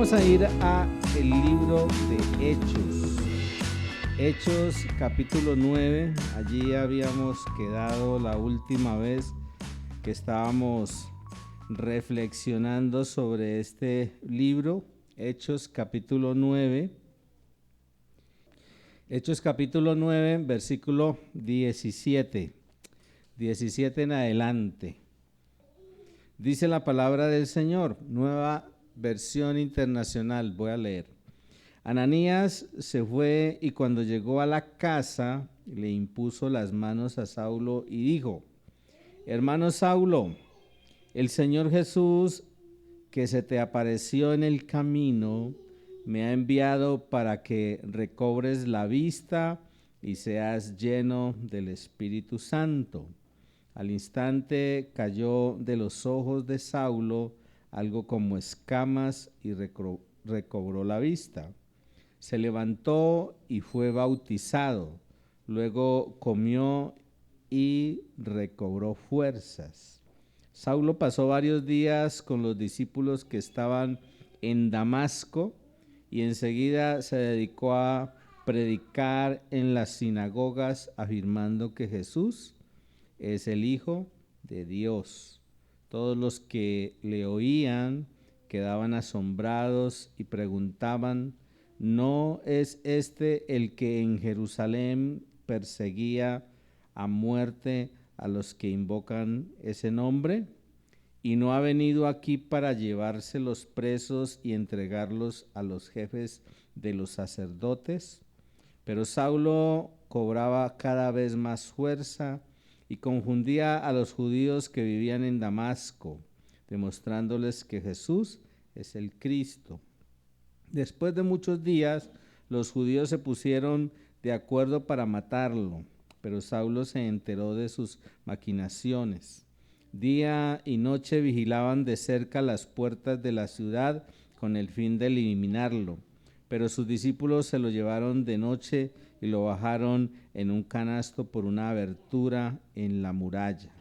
vamos a ir a el libro de Hechos capítulo 9. Allí habíamos quedado la última vez que estábamos reflexionando sobre este libro, Hechos capítulo 9. Hechos capítulo 9, versículo 17 en adelante. Dice la palabra del Señor, Nueva Versión Internacional, voy a leer. Ananías se fue y cuando llegó a la casa le impuso las manos a Saulo y dijo: Hermano Saulo, el Señor Jesús que se te apareció en el camino me ha enviado para que recobres la vista y seas lleno del Espíritu Santo. Al instante cayó de los ojos de Saulo algo como escamas y recobró la vista. Se levantó y fue bautizado. Luego comió y recobró fuerzas. Saulo pasó varios días con los discípulos que estaban en Damasco y enseguida se dedicó a predicar en las sinagogas, afirmando que Jesús es el Hijo de Dios. Todos los que le oían quedaban asombrados y preguntaban: ¿no es este el que en Jerusalén perseguía a muerte a los que invocan ese nombre? ¿Y no ha venido aquí para llevarse los presos y entregarlos a los jefes de los sacerdotes? Pero Saulo cobraba cada vez más fuerza y confundía a los judíos que vivían en Damasco, demostrándoles que Jesús es el Cristo. Después de muchos días, los judíos se pusieron de acuerdo para matarlo, pero Saulo se enteró de sus maquinaciones. Día y noche vigilaban de cerca las puertas de la ciudad con el fin de eliminarlo, pero sus discípulos se lo llevaron de noche y lo bajaron en un canasto por una abertura en la muralla.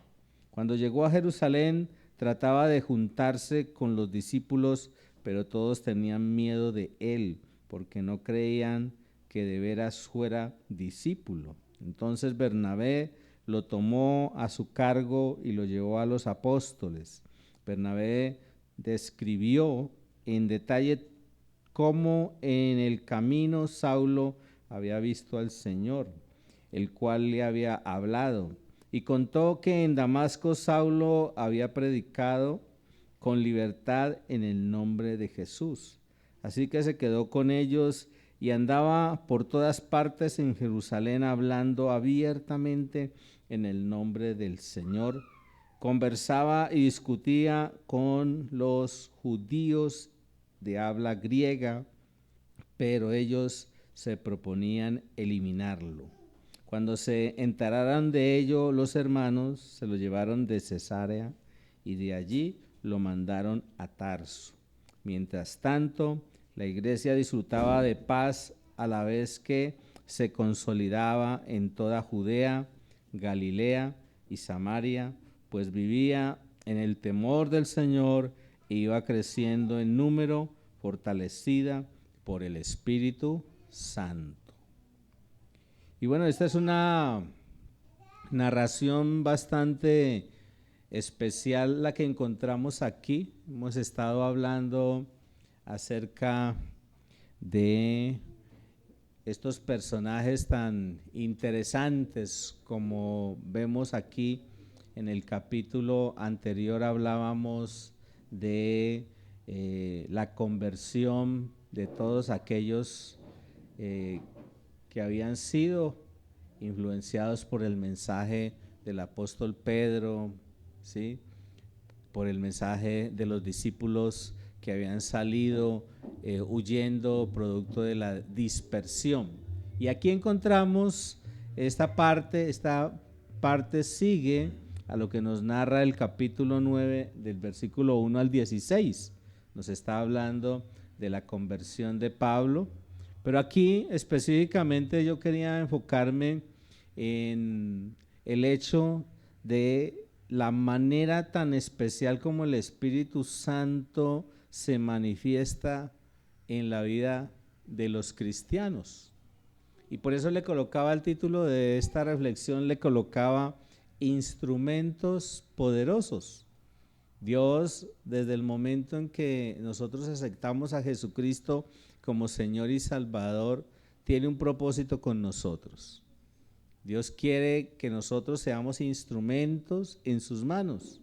Cuando llegó a Jerusalén, trataba de juntarse con los discípulos, pero todos tenían miedo de él, porque no creían que de veras fuera discípulo. Entonces Bernabé lo tomó a su cargo y lo llevó a los apóstoles. Bernabé describió en detalle cómo en el camino Saulo había visto al Señor, el cual le había hablado, y contó que en Damasco Saulo había predicado con libertad en el nombre de Jesús. Así que se quedó con ellos y andaba por todas partes en Jerusalén hablando abiertamente en el nombre del Señor. Conversaba y discutía con los judíos de habla griega, pero ellos se proponían eliminarlo. Cuando se enteraron de ello, los hermanos se lo llevaron de Cesarea y de allí lo mandaron a Tarso. Mientras tanto, la iglesia disfrutaba de paz a la vez que se consolidaba en toda Judea, Galilea y Samaria, pues vivía en el temor del Señor e iba creciendo en número, fortalecida por el Espíritu Santo. Y bueno, esta es una narración bastante especial la que encontramos aquí. Hemos estado hablando acerca de estos personajes tan interesantes como vemos aquí. En el capítulo anterior hablábamos de la conversión de todos aquellos que habían sido influenciados por el mensaje del apóstol Pedro, ¿sí? Por el mensaje de los discípulos que habían salido huyendo producto de la dispersión. Y aquí encontramos esta parte sigue a lo que nos narra el capítulo 9 del versículo 1 al 16. Nos está hablando de la conversión de Pablo, pero aquí específicamente yo quería enfocarme en el hecho de la manera tan especial como el Espíritu Santo se manifiesta en la vida de los cristianos. Y por eso le colocaba el título de esta reflexión, le colocaba instrumentos poderosos. Dios, desde el momento en que nosotros aceptamos a Jesucristo como Señor y Salvador, tiene un propósito con nosotros. Dios quiere que nosotros seamos instrumentos en sus manos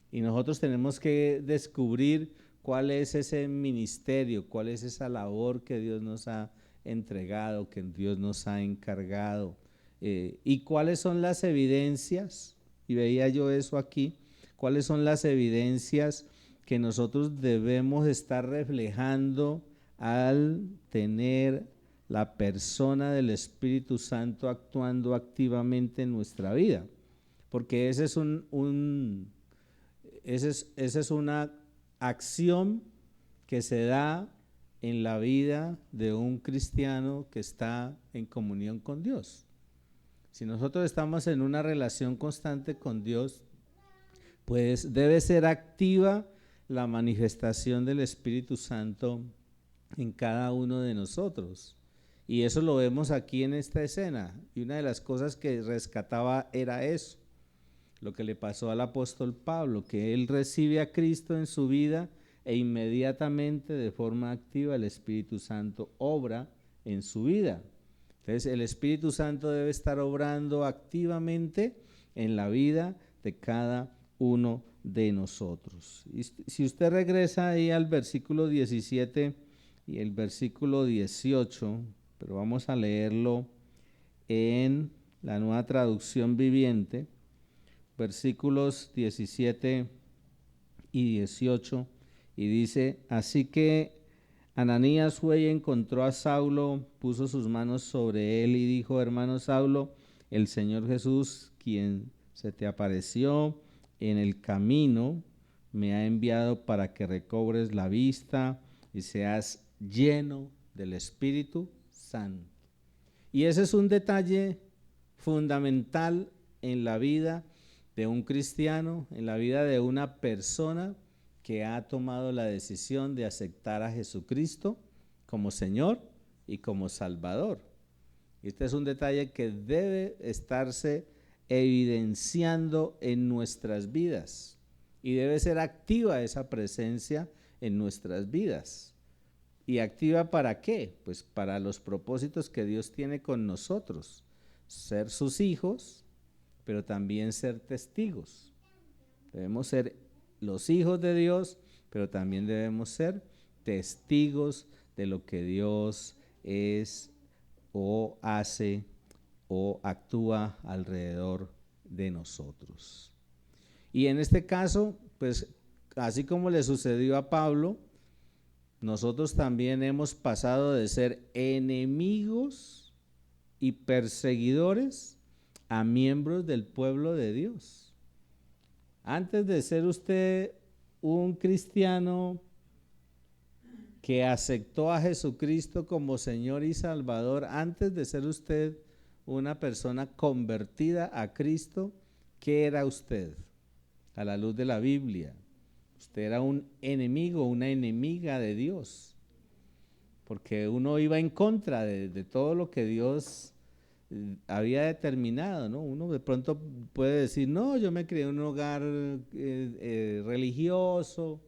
y nosotros tenemos que descubrir cuál es ese ministerio, cuál es esa labor que Dios nos ha entregado, que Dios nos ha encargado, y cuáles son las evidencias, y veía yo eso aquí, cuáles son las evidencias que nosotros debemos estar reflejando al tener la persona del Espíritu Santo actuando activamente en nuestra vida, porque ese es esa es una acción que se da en la vida de un cristiano que está en comunión con Dios. Si nosotros estamos en una relación constante con Dios, pues debe ser activa la manifestación del Espíritu Santo en cada uno de nosotros. Y eso lo vemos aquí en esta escena. Y una de las cosas que rescataba era eso, lo que le pasó al apóstol Pablo, que él recibe a Cristo en su vida e inmediatamente de forma activa el Espíritu Santo obra en su vida. Entonces el Espíritu Santo debe estar obrando activamente en la vida de cada uno de nosotros. Y si usted regresa ahí al versículo 17 y el versículo 18, pero vamos a leerlo en la Nueva Traducción Viviente, versículos 17 y 18, y dice: así que Ananías fue y encontró a Saulo, puso sus manos sobre él y dijo: hermano Saulo, el Señor Jesús, quien se te apareció en el camino, me ha enviado para que recobres la vista y seas lleno del Espíritu Santo. Y ese es un detalle fundamental en la vida de un cristiano, en la vida de una persona que ha tomado la decisión de aceptar a Jesucristo como Señor y como Salvador. Este es un detalle que debe estarse evidenciando en nuestras vidas y debe ser activa esa presencia en nuestras vidas. ¿Y activa para qué? Pues para los propósitos que Dios tiene con nosotros, ser sus hijos, pero también ser testigos. Debemos ser los hijos de Dios, pero también debemos ser testigos de lo que Dios es o hace o actúa alrededor de nosotros. Y en este caso, pues así como le sucedió a Pablo, nosotros también hemos pasado de ser enemigos y perseguidores a miembros del pueblo de Dios. Antes de ser usted un cristiano que aceptó a Jesucristo como Señor y Salvador, antes de ser usted una persona convertida a Cristo, ¿qué era usted? A la luz de la Biblia, usted era un enemigo, una enemiga de Dios, porque uno iba en contra de todo lo que Dios había determinado, ¿no? Uno de pronto puede decir: no, yo me crié en un hogar religioso,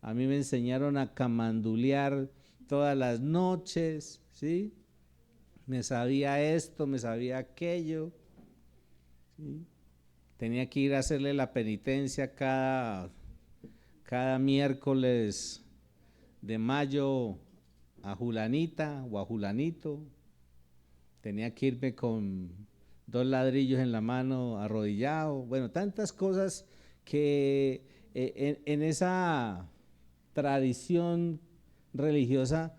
a mí me enseñaron a camandulear todas las noches, ¿sí? Me sabía esto, me sabía aquello, ¿sí? Tenía que ir a hacerle la penitencia cada miércoles de mayo a Julanita o a Julanito. Tenía que irme con 2 ladrillos en la mano, arrodillado. Bueno, tantas cosas que en esa tradición religiosa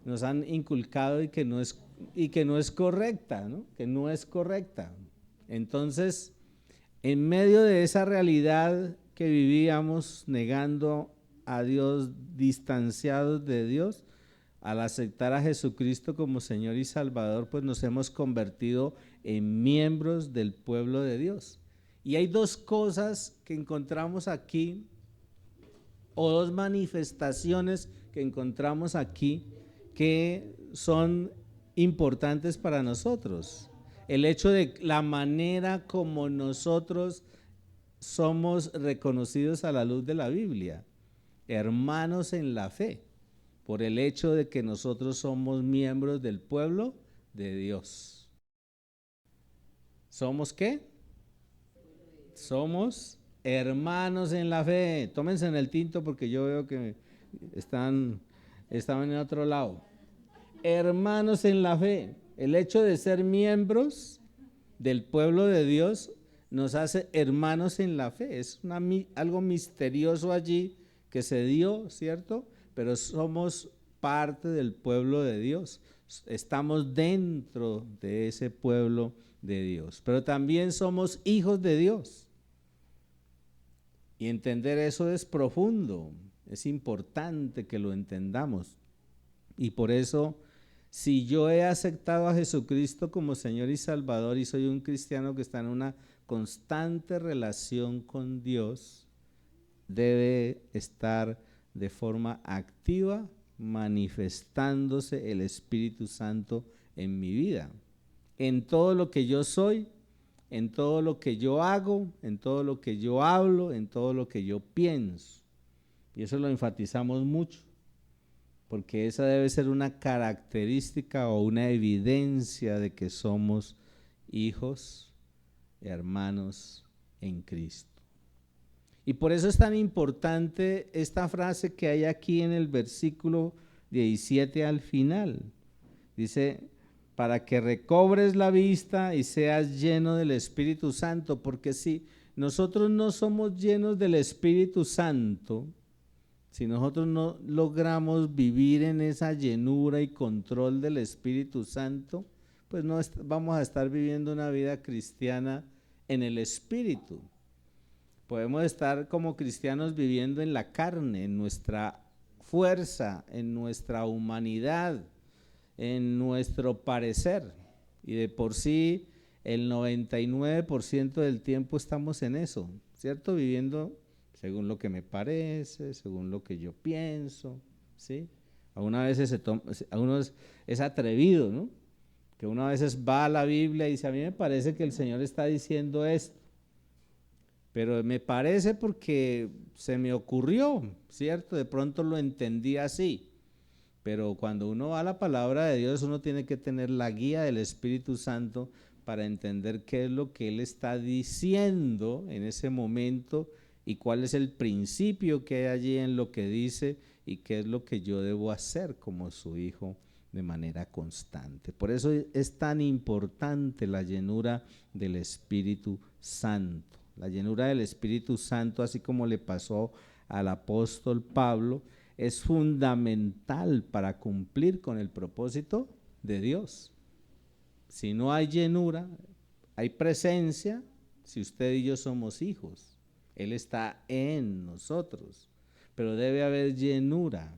nos han inculcado y que no es correcta, ¿no? Que no es correcta. Entonces, en medio de esa realidad que vivíamos negando a Dios, distanciados de Dios, al aceptar a Jesucristo como Señor y Salvador, pues nos hemos convertido en miembros del pueblo de Dios. Y hay 2 cosas que encontramos aquí o dos manifestaciones que encontramos aquí que son importantes para nosotros. El hecho de la manera como nosotros somos reconocidos a la luz de la Biblia, hermanos en la fe, por el hecho de que nosotros somos miembros del pueblo de Dios. ¿Somos qué? Somos hermanos en la fe. Tómense en el tinto porque yo veo que estaban en otro lado. Hermanos en la fe. El hecho de ser miembros del pueblo de Dios nos hace hermanos en la fe. Es algo misterioso allí que se dio, ¿cierto? Pero somos parte del pueblo de Dios. Estamos dentro de ese pueblo de Dios. Pero también somos hijos de Dios. Y entender eso es profundo. Es importante que lo entendamos. Y por eso, si yo he aceptado a Jesucristo como Señor y Salvador y soy un cristiano que está en una constante relación con Dios, debe estar de forma activa manifestándose el Espíritu Santo en mi vida, en todo lo que yo soy, en todo lo que yo hago, en todo lo que yo hablo, en todo lo que yo pienso. Y eso lo enfatizamos mucho, porque esa debe ser una característica o una evidencia de que somos hijos, hermanos en Cristo. Y por eso es tan importante esta frase que hay aquí en el versículo 17 al final. Dice, para que recobres la vista y seas lleno del Espíritu Santo, porque si nosotros no somos llenos del Espíritu Santo, si nosotros no logramos vivir en esa llenura y control del Espíritu Santo, pues no vamos a estar viviendo una vida cristiana en el Espíritu. Podemos estar como cristianos viviendo en la carne, en nuestra fuerza, en nuestra humanidad, en nuestro parecer. Y de por sí, el 99% del tiempo estamos en eso, ¿cierto? Viviendo según lo que me parece, según lo que yo pienso, ¿sí? Algunas veces uno es atrevido, ¿no? Que uno a veces va a la Biblia y dice, a mí me parece que el Señor está diciendo esto, pero me parece porque se me ocurrió, ¿cierto? De pronto lo entendí así. Pero cuando uno va a la palabra de Dios, uno tiene que tener la guía del Espíritu Santo para entender qué es lo que Él está diciendo en ese momento y cuál es el principio que hay allí en lo que dice y qué es lo que yo debo hacer como su hijo de manera constante. Por eso es tan importante la llenura del Espíritu Santo. La llenura del Espíritu Santo, así como le pasó al apóstol Pablo, es fundamental para cumplir con el propósito de Dios. Si no hay llenura, hay presencia, si usted y yo somos hijos, Él está en nosotros, pero debe haber llenura.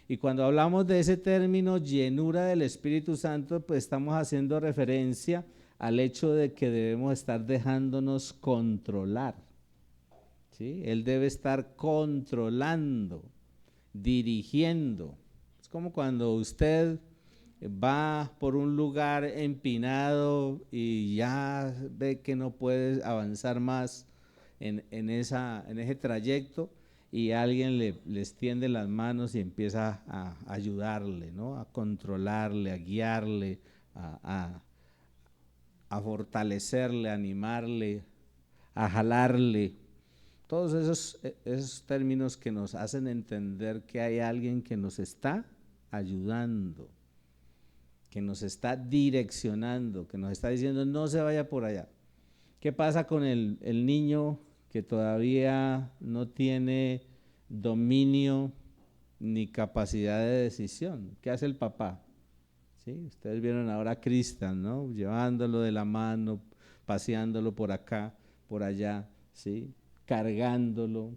Y cuando hablamos de ese término, llenura del Espíritu Santo, pues estamos haciendo referencia al hecho de que debemos estar dejándonos controlar, ¿sí? Él debe estar controlando, dirigiendo. Es como cuando usted va por un lugar empinado y ya ve que no puede avanzar más en ese trayecto y alguien le extiende las manos y empieza a ayudarle, ¿no? A controlarle, a guiarle, a fortalecerle, a animarle, a jalarle. Todos esos términos que nos hacen entender que hay alguien que nos está ayudando, que nos está direccionando, que nos está diciendo no se vaya por allá. ¿Qué pasa con el niño que todavía no tiene dominio ni capacidad de decisión? ¿Qué hace el papá? ¿Sí? Ustedes vieron ahora a Cristian, ¿no? Llevándolo de la mano, paseándolo por acá, por allá, ¿sí? Cargándolo,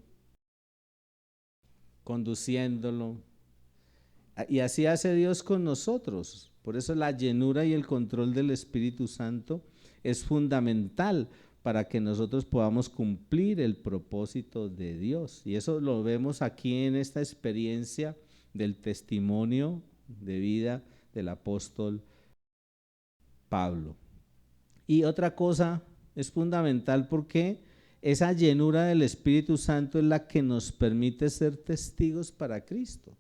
conduciéndolo. Y así hace Dios con nosotros. Por eso la llenura y el control del Espíritu Santo es fundamental para que nosotros podamos cumplir el propósito de Dios. Y eso lo vemos aquí en esta experiencia del testimonio de vida del apóstol Pablo. Y otra cosa es fundamental porque esa llenura del Espíritu Santo es la que nos permite ser testigos para Cristo.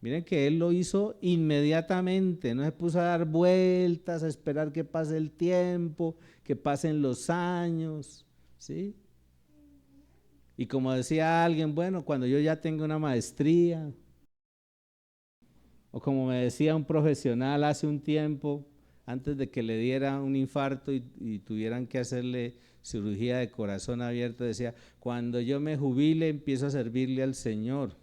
Miren que él lo hizo inmediatamente, no se puso a dar vueltas, a esperar que pase el tiempo, que pasen los años, ¿sí? Y como decía alguien, bueno, cuando yo ya tenga una maestría, o como me decía un profesional hace un tiempo, antes de que le diera un infarto y tuvieran que hacerle cirugía de corazón abierto, decía, cuando yo me jubile empiezo a servirle al Señor.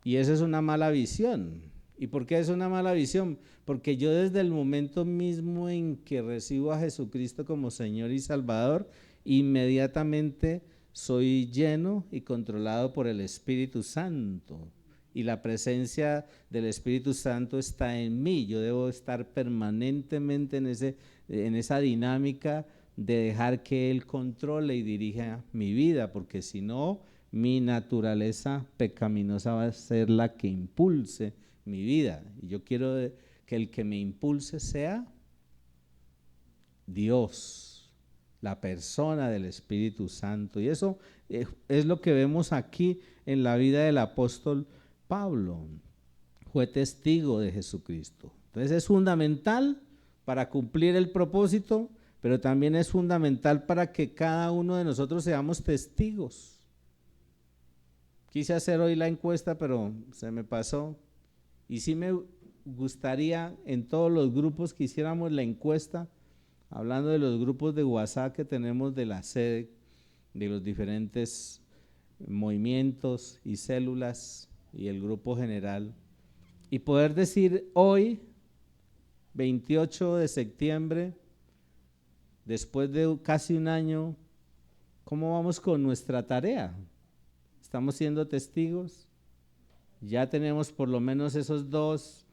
Y esa es una mala visión. ¿Y por qué es una mala visión? Porque yo desde el momento mismo en que recibo a Jesucristo como Señor y Salvador, inmediatamente soy lleno y controlado por el Espíritu Santo. Y la presencia del Espíritu Santo está en mí. Yo debo estar permanentemente en esa dinámica de dejar que Él controle y dirija mi vida, porque si no, mi naturaleza pecaminosa va a ser la que impulse mi vida. Y yo quiero que el que me impulse sea Dios, la persona del Espíritu Santo. Y eso es lo que vemos aquí en la vida del apóstol Pablo. Fue testigo de Jesucristo. Entonces es fundamental para cumplir el propósito, pero también es fundamental para que cada uno de nosotros seamos testigos. Quise hacer hoy la encuesta, pero se me pasó. Y sí me gustaría en todos los grupos que hiciéramos la encuesta, hablando de los grupos de WhatsApp que tenemos de la sede, de los diferentes movimientos y células y el grupo general, y poder decir hoy, 28 de septiembre, después de casi un año, ¿cómo vamos con nuestra tarea? ¿Estamos siendo testigos? Ya tenemos por lo menos esos dos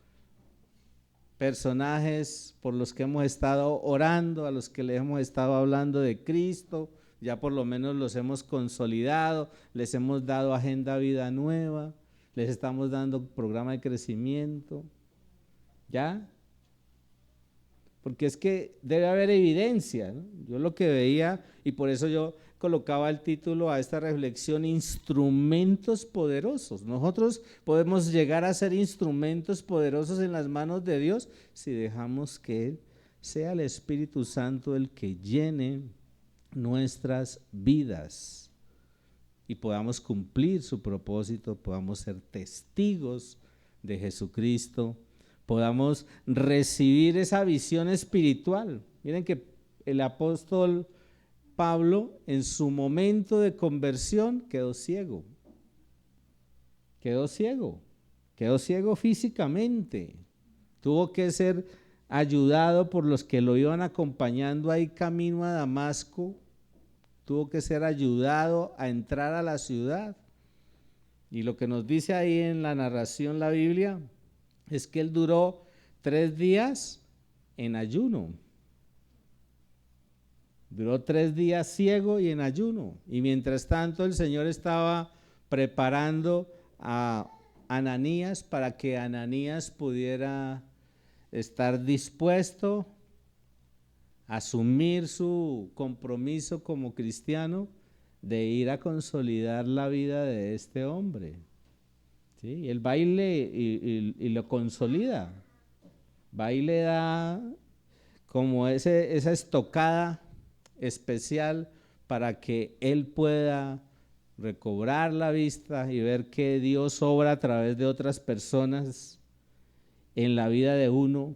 personajes por los que hemos estado orando, a los que le hemos estado hablando de Cristo, ya por lo menos los hemos consolidado, les hemos dado agenda vida nueva, les estamos dando programa de crecimiento, ¿ya? Porque es que debe haber evidencia, ¿no? Yo lo que veía, y por eso yo colocaba el título a esta reflexión, instrumentos poderosos. Nosotros podemos llegar a ser instrumentos poderosos en las manos de Dios si dejamos que Él sea el Espíritu Santo el que llene nuestras vidas y podamos cumplir su propósito, podamos ser testigos de Jesucristo, podamos recibir esa visión espiritual. Miren que el apóstol Pablo en su momento de conversión quedó ciego físicamente, tuvo que ser ayudado por los que lo iban acompañando ahí camino a Damasco, tuvo que ser ayudado a entrar a la ciudad. Y lo que nos dice ahí en la narración la Biblia es que él duró 3 días en ayuno. Duró 3 días ciego y en ayuno. Y mientras tanto el Señor estaba preparando a Ananías para que Ananías pudiera estar dispuesto a asumir su compromiso como cristiano de ir a consolidar la vida de este hombre. ¿Sí? Él va y lo consolida, va y le da como esa estocada especial para que él pueda recobrar la vista y ver que Dios obra a través de otras personas en la vida de uno,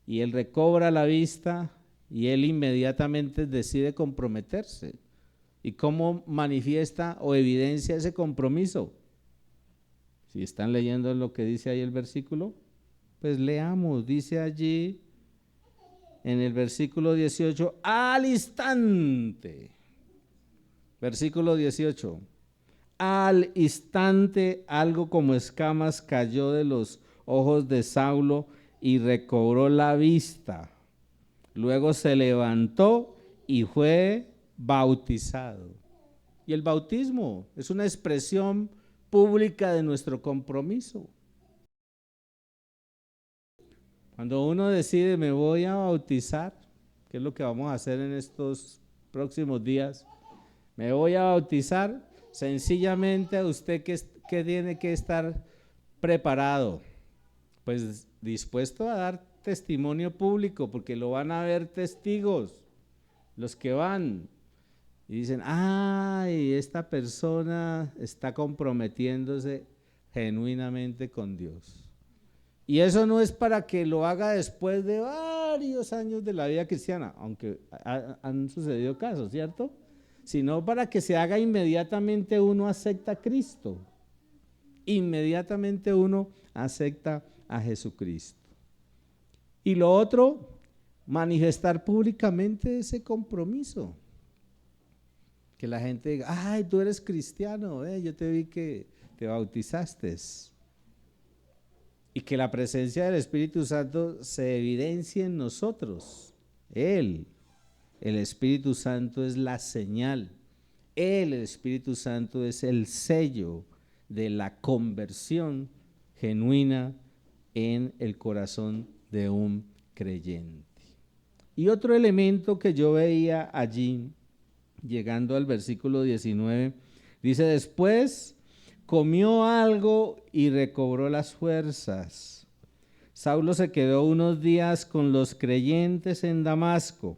y él recobra la vista y él inmediatamente decide comprometerse. ¿Y cómo manifiesta o evidencia ese compromiso? Si están leyendo lo que dice ahí el versículo, pues leamos. Dice allí en el versículo 18, al instante. Versículo 18. Al instante algo como escamas cayó de los ojos de Saulo y recobró la vista. Luego se levantó y fue bautizado. Y el bautismo es una expresión pública de nuestro compromiso. Cuando uno decide, me voy a bautizar, que es lo que vamos a hacer en estos próximos días, me voy a bautizar, sencillamente usted que tiene que estar preparado, pues dispuesto a dar testimonio público, porque lo van a ver testigos, los que van y dicen, ay, esta persona está comprometiéndose genuinamente con Dios. Y eso no es para que lo haga después de varios años de la vida cristiana, aunque han sucedido casos, ¿cierto? Sino para que se haga inmediatamente uno acepta a Cristo. Inmediatamente uno acepta a Jesucristo. Y lo otro, manifestar públicamente ese compromiso. Que la gente diga, ay, tú eres cristiano, yo te vi que te bautizaste. Y que la presencia del Espíritu Santo se evidencie en nosotros. Él, el Espíritu Santo es la señal. Él, el Espíritu Santo es el sello de la conversión genuina en el corazón de un creyente. Y otro elemento que yo veía allí, llegando al versículo 19, dice, después comió algo y recobró las fuerzas. Saulo se quedó unos días con los creyentes en Damasco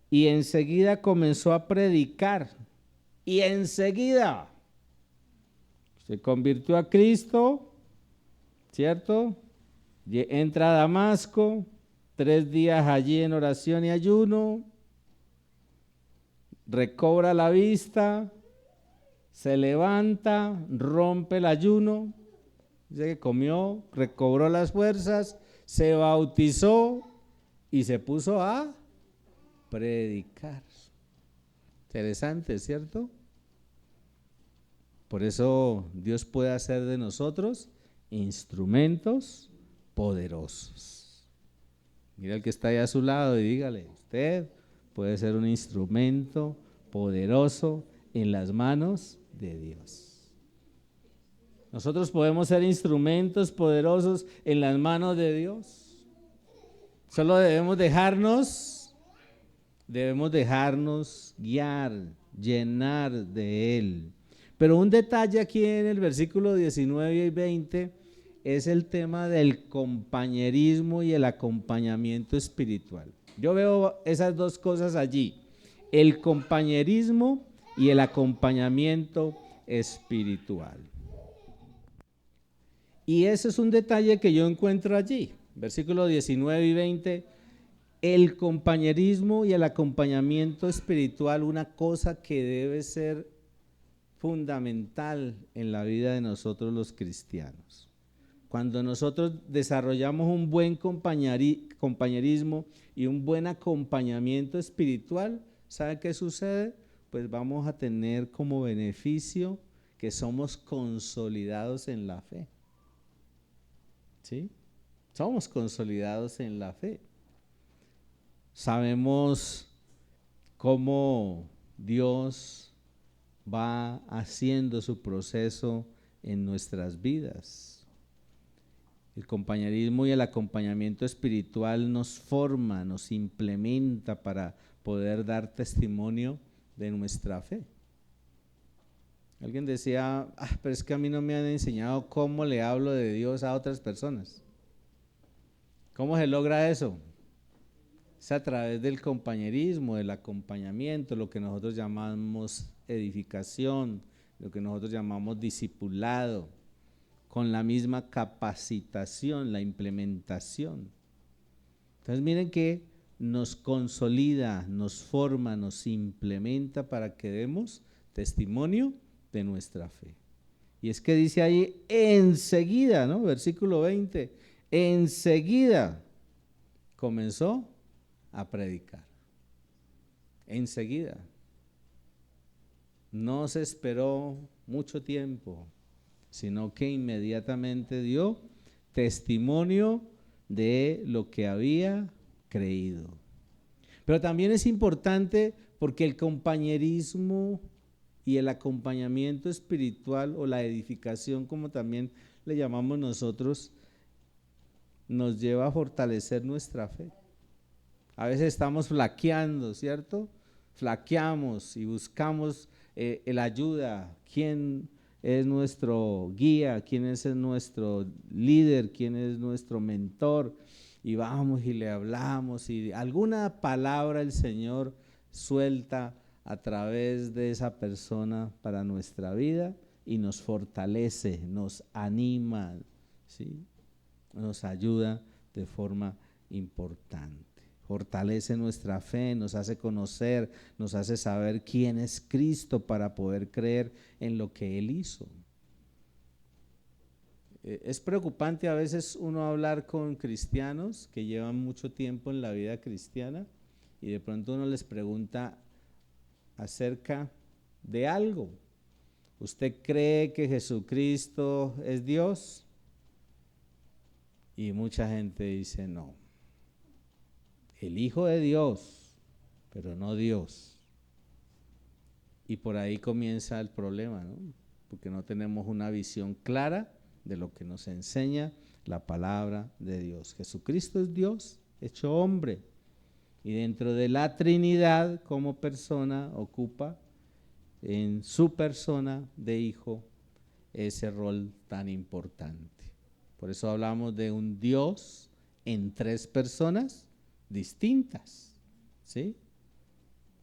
y enseguida comenzó a predicar. Y enseguida se convirtió a Cristo, ¿cierto? Entra a Damasco, 3 días allí en oración y ayuno, recobra la vista, se levanta, rompe el ayuno, dice que comió, recobró las fuerzas, se bautizó y se puso a predicar. Interesante, ¿cierto? Por eso Dios puede hacer de nosotros instrumentos poderosos. Mira el que está ahí a su lado y dígale, usted puede ser un instrumento poderoso en las manos de Dios. Nosotros podemos ser instrumentos poderosos en las manos de Dios. Solo debemos dejarnos guiar, llenar de Él. Pero un detalle aquí en el versículo 19 y 20 es el tema del compañerismo y el acompañamiento espiritual. Yo veo esas dos cosas allí, el compañerismo y el acompañamiento espiritual. Y ese es un detalle que yo encuentro allí, versículos 19 y 20, el compañerismo y el acompañamiento espiritual, una cosa que debe ser fundamental en la vida de nosotros los cristianos. Cuando nosotros desarrollamos un buen compañerismo y un buen acompañamiento espiritual, ¿sabe qué sucede? Pues vamos a tener como beneficio que somos consolidados en la fe. ¿Sí? Somos consolidados en la fe. Sabemos cómo Dios va haciendo su proceso en nuestras vidas. El compañerismo y el acompañamiento espiritual nos forma, nos implementa para poder dar testimonio de nuestra fe. Alguien decía, pero es que a mí no me han enseñado cómo le hablo de Dios a otras personas. ¿Cómo se logra eso? Es a través del compañerismo, del acompañamiento, lo que nosotros llamamos edificación, lo que nosotros llamamos discipulado, con la misma capacitación, la implementación. Entonces miren que nos consolida, nos forma, nos implementa para que demos testimonio de nuestra fe. Y es que dice ahí enseguida, ¿no? Versículo 20, enseguida comenzó a predicar. Enseguida. No se esperó mucho tiempo, sino que inmediatamente dio testimonio de lo que había creído. Pero también es importante porque el compañerismo y el acompañamiento espiritual o la edificación, como también le llamamos nosotros, nos lleva a fortalecer nuestra fe. A veces estamos flaqueando, ¿cierto? Flaqueamos y buscamos la ayuda. ¿Quién es nuestro guía? ¿Quién es nuestro líder? ¿Quién es nuestro mentor? Y vamos y le hablamos y alguna palabra el Señor suelta a través de esa persona para nuestra vida y nos fortalece, nos anima, ¿sí? Nos ayuda de forma importante. Fortalece nuestra fe, nos hace conocer, nos hace saber quién es Cristo para poder creer en lo que Él hizo. Es preocupante a veces uno hablar con cristianos que llevan mucho tiempo en la vida cristiana y de pronto uno les pregunta acerca de algo. ¿Usted cree que Jesucristo es Dios? Y mucha gente dice no. El Hijo de Dios, pero no Dios. Y por ahí comienza el problema, ¿no? Porque no tenemos una visión clara de lo que nos enseña la palabra de Dios. Jesucristo es Dios hecho hombre y dentro de la Trinidad como persona ocupa en su persona de hijo ese rol tan importante. Por eso hablamos de un Dios en tres personas distintas, ¿sí?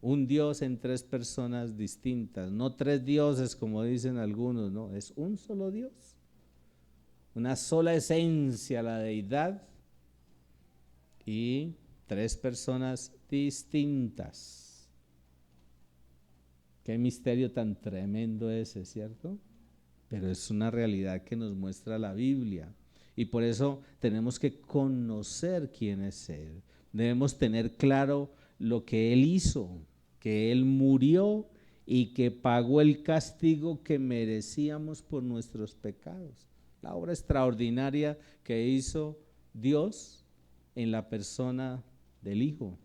Un Dios en tres personas distintas, no tres dioses como dicen algunos, no, es un solo Dios. Una sola esencia, la deidad, y tres personas distintas. Qué misterio tan tremendo ese, ¿cierto? Pero es una realidad que nos muestra la Biblia. Y por eso tenemos que conocer quién es Él. Debemos tener claro lo que Él hizo, que Él murió y que pagó el castigo que merecíamos por nuestros pecados. La obra extraordinaria que hizo Dios en la persona del Hijo,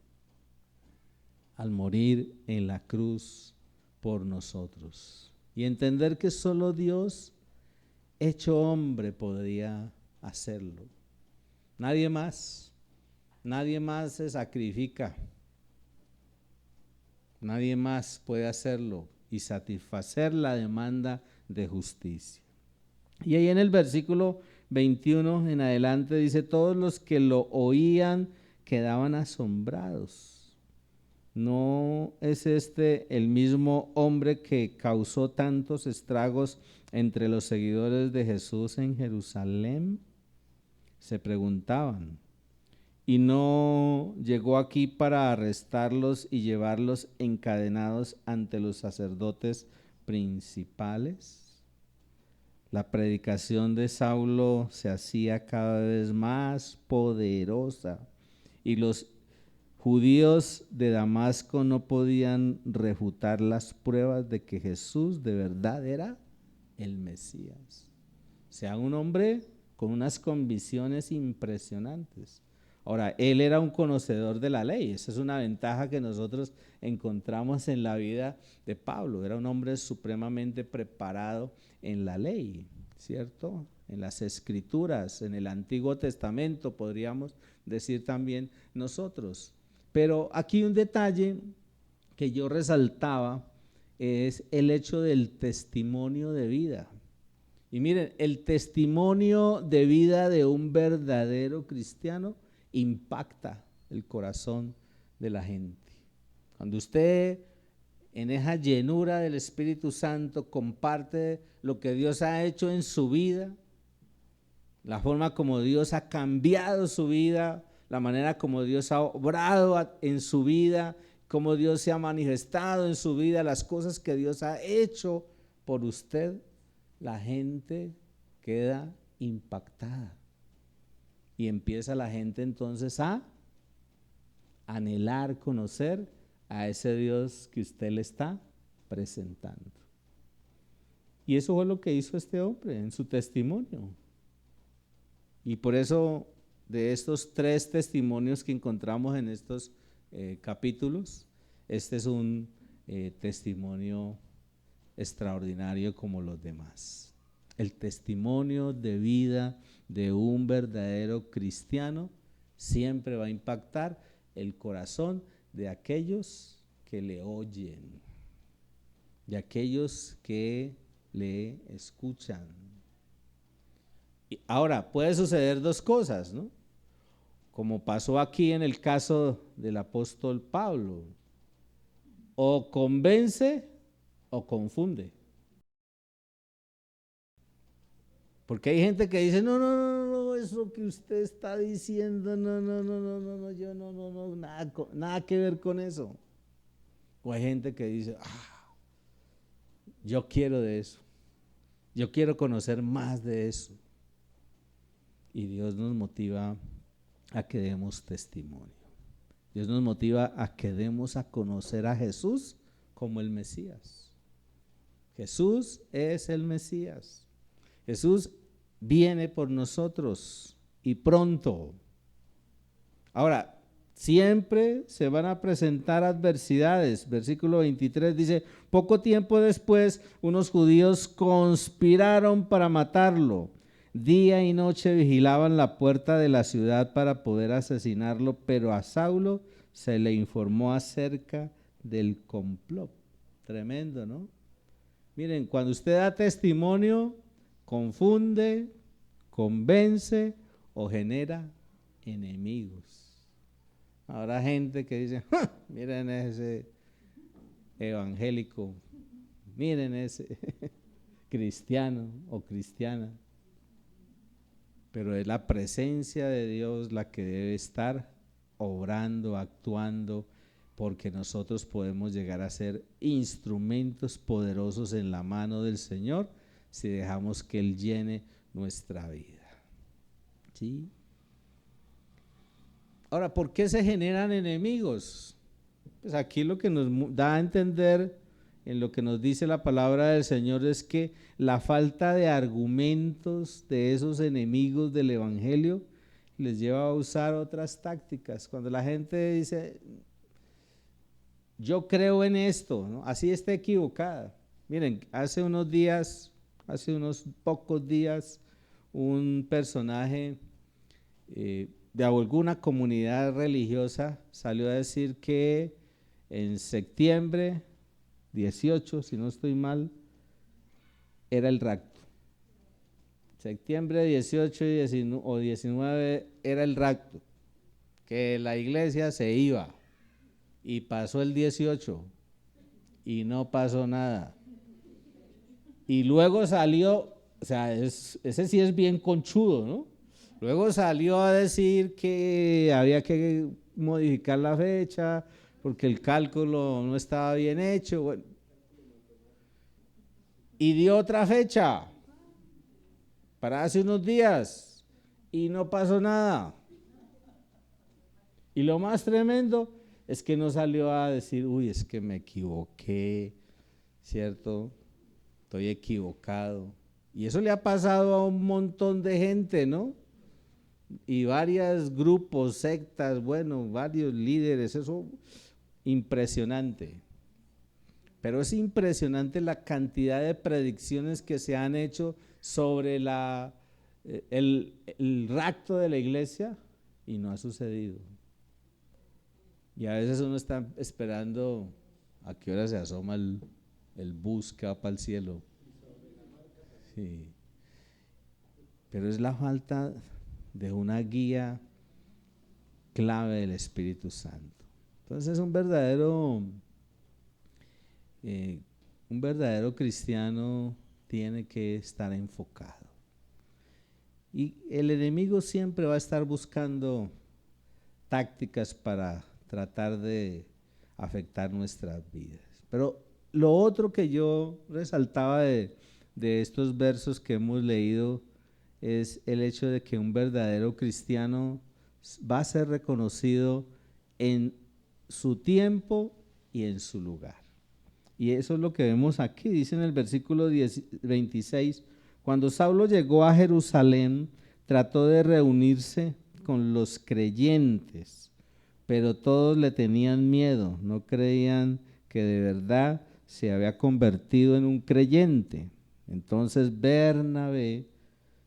al morir en la cruz por nosotros. Y entender que solo Dios, hecho hombre, podría hacerlo. Nadie más se sacrifica. Nadie más puede hacerlo y satisfacer la demanda de justicia. Y ahí en el versículo 21 en adelante dice, todos los que lo oían quedaban asombrados. ¿No es este el mismo hombre que causó tantos estragos entre los seguidores de Jesús en Jerusalén? Se preguntaban. ¿Y no llegó aquí para arrestarlos y llevarlos encadenados ante los sacerdotes principales? La predicación de Saulo se hacía cada vez más poderosa y los judíos de Damasco no podían refutar las pruebas de que Jesús de verdad era el Mesías. O sea, un hombre con unas convicciones impresionantes. Ahora, él era un conocedor de la ley. Esa es una ventaja que nosotros encontramos en la vida de Pablo. Era un hombre supremamente preparado en la ley, ¿cierto? En las Escrituras, en el Antiguo Testamento, podríamos decir también nosotros. Pero aquí un detalle que yo resaltaba es el hecho del testimonio de vida. Y miren, el testimonio de vida de un verdadero cristiano impacta el corazón de la gente. Cuando usted en esa llenura del Espíritu Santo comparte lo que Dios ha hecho en su vida, la forma como Dios ha cambiado su vida, la manera como Dios ha obrado en su vida, cómo Dios se ha manifestado en su vida, las cosas que Dios ha hecho por usted, la gente queda impactada. Y empieza la gente entonces a anhelar conocer a ese Dios que usted le está presentando. Y eso fue lo que hizo este hombre en su testimonio. Y por eso de estos tres testimonios que encontramos en estos capítulos. Este es un testimonio extraordinario como los demás. El testimonio de vida de un verdadero cristiano siempre va a impactar el corazón de aquellos que le oyen, de aquellos que le escuchan. Y ahora, puede suceder dos cosas, ¿no? Como pasó aquí en el caso del apóstol Pablo. O convence o confunde. Porque hay gente que dice, no, no, no, no, eso que usted está diciendo, no, no, no, no, no, no, yo no, no, no, nada que ver con eso. O hay gente que dice, yo quiero de eso, yo quiero conocer más de eso. Y Dios nos motiva a que demos testimonio. Dios nos motiva a que demos a conocer a Jesús como el Mesías. Jesús es el Mesías. Jesús viene por nosotros y pronto. Ahora, siempre se van a presentar adversidades. Versículo 23 dice, poco tiempo después, unos judíos conspiraron para matarlo. Día y noche vigilaban la puerta de la ciudad para poder asesinarlo, pero a Saulo se le informó acerca del complot. Tremendo, ¿no? Miren, cuando usted da testimonio, confunde, convence o genera enemigos. Habrá gente que dice, miren ese evangélico, miren ese cristiano o cristiana. Pero es la presencia de Dios la que debe estar obrando, actuando, porque nosotros podemos llegar a ser instrumentos poderosos en la mano del Señor si dejamos que Él llene nuestra vida. ¿Sí? Ahora, ¿por qué se generan enemigos? Pues aquí lo que nos da a entender en lo que nos dice la palabra del Señor es que la falta de argumentos de esos enemigos del Evangelio les lleva a usar otras tácticas. Cuando la gente dice, yo creo en esto, ¿no? Así está equivocada. Miren, hace unos pocos días, un personaje de alguna comunidad religiosa salió a decir que en septiembre 18, si no estoy mal, era el rapto. Septiembre 18 o 19 era el rapto, que la iglesia se iba y pasó el 18 y no pasó nada. Y luego salió, o sea, ese sí es bien conchudo, ¿no? Luego salió a decir que había que modificar la fecha porque el cálculo no estaba bien hecho. Bueno, y dio otra fecha para hace unos días y no pasó nada. Y lo más tremendo es que no salió a decir, uy, es que me equivoqué, ¿cierto? Estoy equivocado. Y eso le ha pasado a un montón de gente, ¿no? Y varios grupos, sectas, bueno, varios líderes, eso impresionante. Pero es impresionante la cantidad de predicciones que se han hecho sobre el rapto de la iglesia y no ha sucedido. Y a veces uno está esperando a qué hora se asoma el bus que va para el cielo. Sí. Pero es la falta de una guía clave del Espíritu Santo. Entonces es un verdadero cristiano tiene que estar enfocado. Y el enemigo siempre va a estar buscando tácticas para tratar de afectar nuestras vidas. Pero lo otro que yo resaltaba de estos versos que hemos leído es el hecho de que un verdadero cristiano va a ser reconocido en su tiempo y en su lugar. Y eso es lo que vemos aquí, dice en el versículo 26, cuando Saulo llegó a Jerusalén, trató de reunirse con los creyentes, pero todos le tenían miedo, no creían que de verdad se había convertido en un creyente. Entonces Bernabé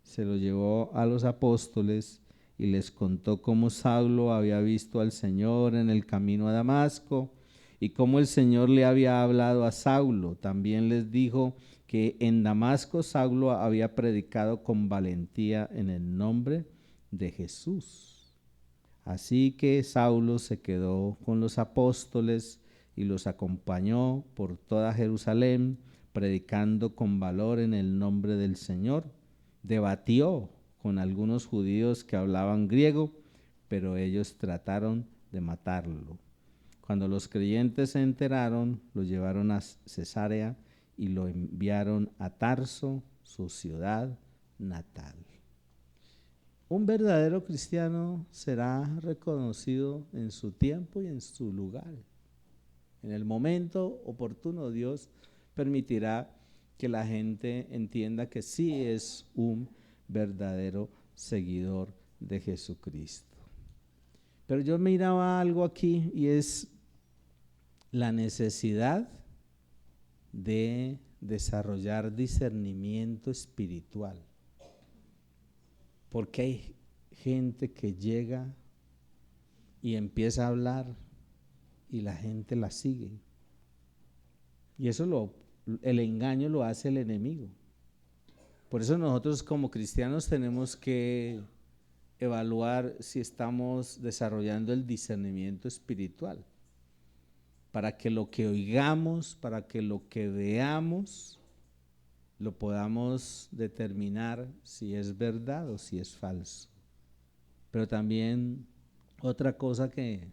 se lo llevó a los apóstoles y les contó cómo Saulo había visto al Señor en el camino a Damasco y cómo el Señor le había hablado a Saulo. También les dijo que en Damasco Saulo había predicado con valentía en el nombre de Jesús. Así que Saulo se quedó con los apóstoles y los acompañó por toda Jerusalén, predicando con valor en el nombre del Señor. Debatió con algunos judíos que hablaban griego, pero ellos trataron de matarlo. Cuando los creyentes se enteraron, lo llevaron a Cesarea y lo enviaron a Tarso, su ciudad natal. Un verdadero cristiano será reconocido en su tiempo y en su lugar. En el momento oportuno, Dios permitirá que la gente entienda que sí es un verdadero seguidor de Jesucristo. Pero yo miraba algo aquí y es la necesidad de desarrollar discernimiento espiritual. Porque hay gente que llega y empieza a hablar y la gente la sigue. Y eso el engaño lo hace el enemigo. Por eso nosotros como cristianos tenemos que evaluar si estamos desarrollando el discernimiento espiritual. Para que lo que oigamos, para que lo que veamos, lo podamos determinar si es verdad o si es falso. Pero también otra cosa que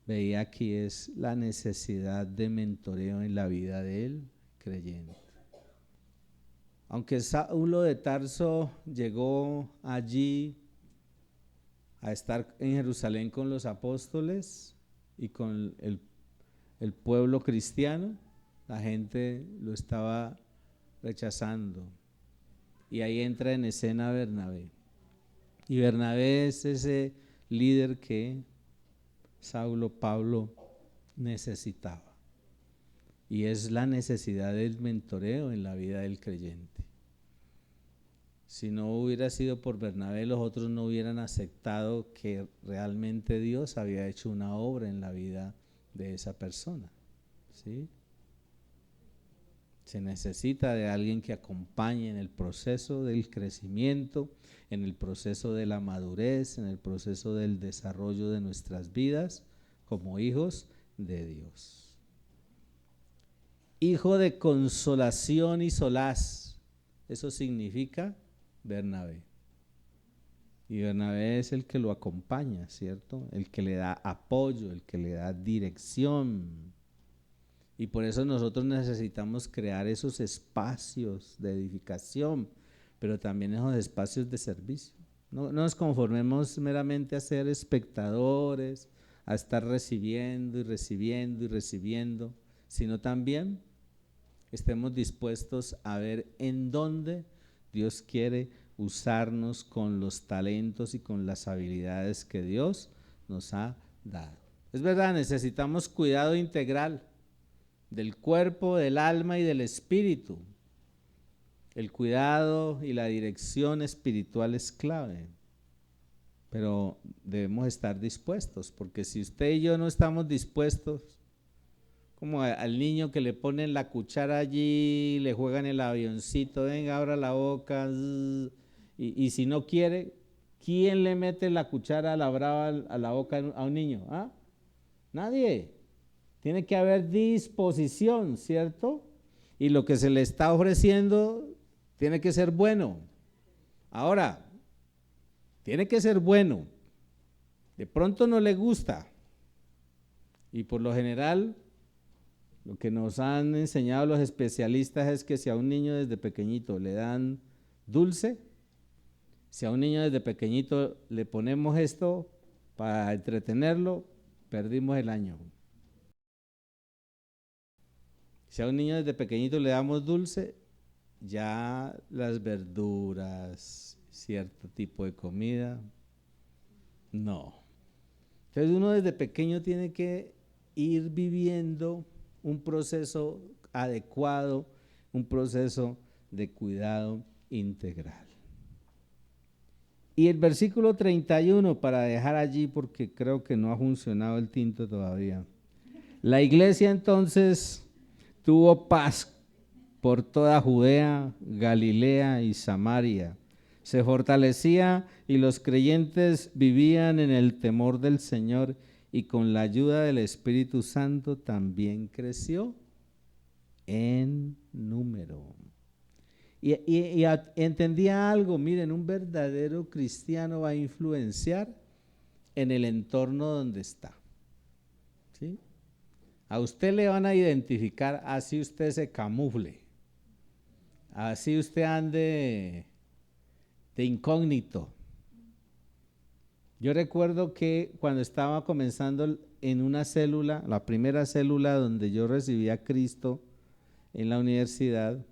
veía aquí es la necesidad de mentoreo en la vida del creyente. Aunque Saulo de Tarso llegó allí a estar en Jerusalén con los apóstoles y con el pueblo cristiano, la gente lo estaba rechazando. Y ahí entra en escena Bernabé. Y Bernabé es ese líder que Pablo necesitaba. Y es la necesidad del mentoreo en la vida del creyente. Si no hubiera sido por Bernabé, los otros no hubieran aceptado que realmente Dios había hecho una obra en la vida de esa persona. ¿Sí? Se necesita de alguien que acompañe en el proceso del crecimiento, en el proceso de la madurez, en el proceso del desarrollo de nuestras vidas como hijos de Dios. Hijo de consolación y solaz, eso significa Bernabé. Y Bernabé es el que lo acompaña, ¿cierto? El que le da apoyo, el que le da dirección. Y por eso nosotros necesitamos crear esos espacios de edificación, pero también esos espacios de servicio. No nos conformemos meramente a ser espectadores, a estar recibiendo y recibiendo y recibiendo, sino también estemos dispuestos a ver en dónde Dios quiere usarnos con los talentos y con las habilidades que Dios nos ha dado. Es verdad, necesitamos cuidado integral del cuerpo, del alma y del espíritu. El cuidado y la dirección espiritual es clave, pero debemos estar dispuestos, porque si usted y yo no estamos dispuestos, como al niño que le ponen la cuchara allí, le juegan el avioncito, venga, abra la boca, y si no quiere, ¿quién le mete la cuchara a la brava a la boca a un niño? ¿Ah? Nadie. Tiene que haber disposición, ¿cierto? Y lo que se le está ofreciendo tiene que ser bueno. Ahora, tiene que ser bueno. De pronto no le gusta. Y por lo general, lo que nos han enseñado los especialistas es que si a un niño desde pequeñito le dan dulce, si a un niño desde pequeñito le ponemos esto para entretenerlo, perdimos el año. Si a un niño desde pequeñito le damos dulce, ya las verduras, cierto tipo de comida, no. Entonces uno desde pequeño tiene que ir viviendo un proceso adecuado, un proceso de cuidado integral. Y el versículo 31, para dejar allí porque creo que no ha funcionado el tinto todavía. La iglesia entonces tuvo paz por toda Judea, Galilea y Samaria. Se fortalecía y los creyentes vivían en el temor del Señor, y con la ayuda del Espíritu Santo también creció en número. Y entendía algo, miren, un verdadero cristiano va a influenciar en el entorno donde está, ¿sí? A usted le van a identificar así usted se camufle, así usted ande de incógnito. Yo recuerdo que cuando estaba comenzando en una célula, la primera célula donde yo recibí a Cristo en la universidad,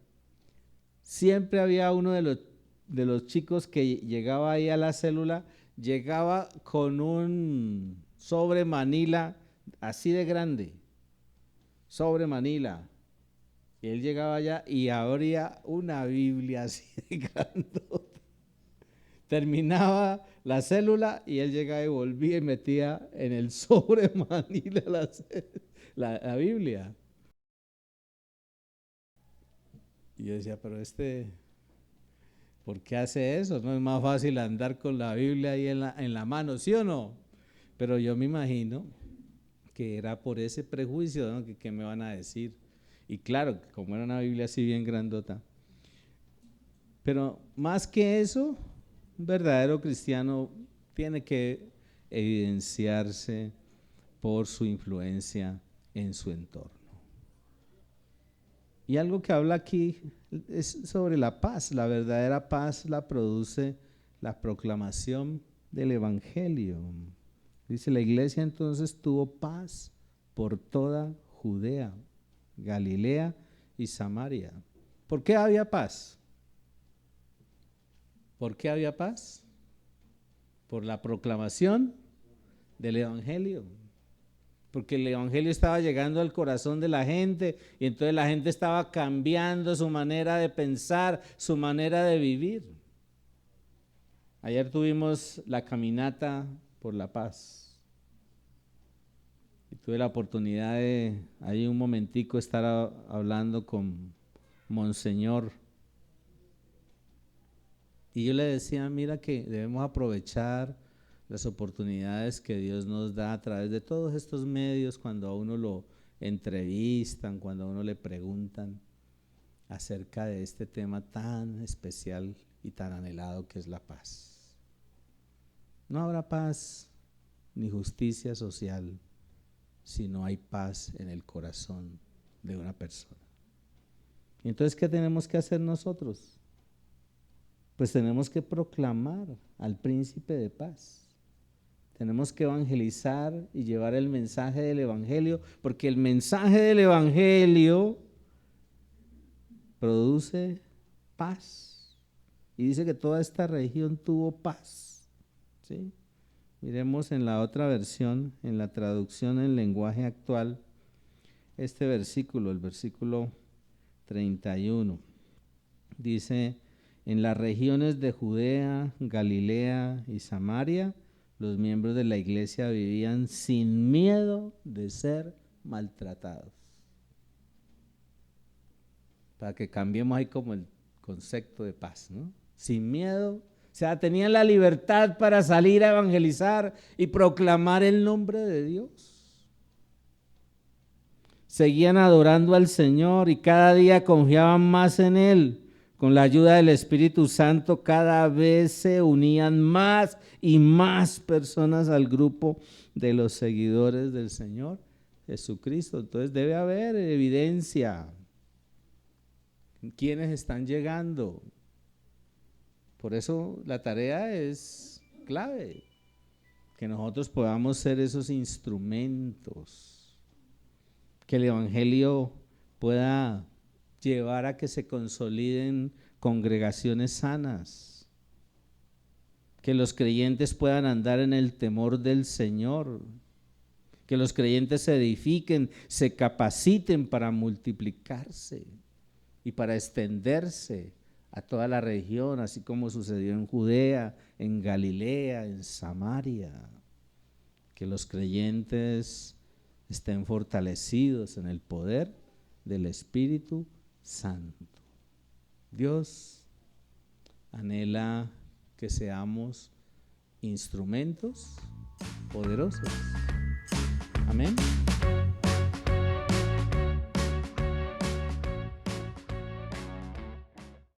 siempre había uno de los chicos que llegaba ahí a la célula, llegaba con un sobre Manila así de grande, sobre Manila. Y él llegaba allá y abría una Biblia así de grandota. Terminaba la célula y él llegaba y volvía y metía en el sobre Manila la Biblia. Y yo decía, pero ¿por qué hace eso? No es más fácil andar con la Biblia ahí en la mano, ¿sí o no? Pero yo me imagino que era por ese prejuicio, ¿no? ¿Qué me van a decir? Y claro, como era una Biblia así bien grandota. Pero más que eso, un verdadero cristiano tiene que evidenciarse por su influencia en su entorno. Y algo que habla aquí es sobre la paz. La verdadera paz la produce la proclamación del Evangelio. Dice, la iglesia entonces tuvo paz por toda Judea, Galilea y Samaria. ¿Por qué había paz? ¿Por qué había paz? Por la proclamación del Evangelio. Porque el Evangelio estaba llegando al corazón de la gente y entonces la gente estaba cambiando su manera de pensar, su manera de vivir. Ayer tuvimos la caminata por la paz y tuve la oportunidad de ahí un momentico estar hablando con Monseñor. Y yo le decía, mira que debemos aprovechar las oportunidades que Dios nos da a través de todos estos medios, cuando a uno lo entrevistan, cuando a uno le preguntan acerca de este tema tan especial y tan anhelado que es la paz. No habrá paz ni justicia social si no hay paz en el corazón de una persona. Entonces, ¿qué tenemos que hacer nosotros? Pues tenemos que proclamar al príncipe de paz. Tenemos que evangelizar y llevar el mensaje del Evangelio, porque el mensaje del Evangelio produce paz. Y dice que toda esta región tuvo paz, ¿sí? Miremos en la otra versión, en la traducción en lenguaje actual, este versículo, el versículo 31. Dice, en las regiones de Judea, Galilea y Samaria, los miembros de la iglesia vivían sin miedo de ser maltratados. Para que cambiemos ahí como el concepto de paz, ¿no? Sin miedo, o sea, tenían la libertad para salir a evangelizar y proclamar el nombre de Dios. Seguían adorando al Señor y cada día confiaban más en Él. Con la ayuda del Espíritu Santo cada vez se unían más y más personas al grupo de los seguidores del Señor Jesucristo. Entonces debe haber evidencia. ¿Quiénes están llegando? Por eso la tarea es clave, que nosotros podamos ser esos instrumentos, que el Evangelio pueda llevar a que se consoliden congregaciones sanas. que los creyentes puedan andar en el temor del Señor, que los creyentes se edifiquen, se capaciten para multiplicarse y para extenderse a toda la región, así como sucedió en Judea, en Galilea, en Samaria. Que los creyentes estén fortalecidos en el poder del Espíritu Santo. Dios anhela que seamos instrumentos poderosos. Amén.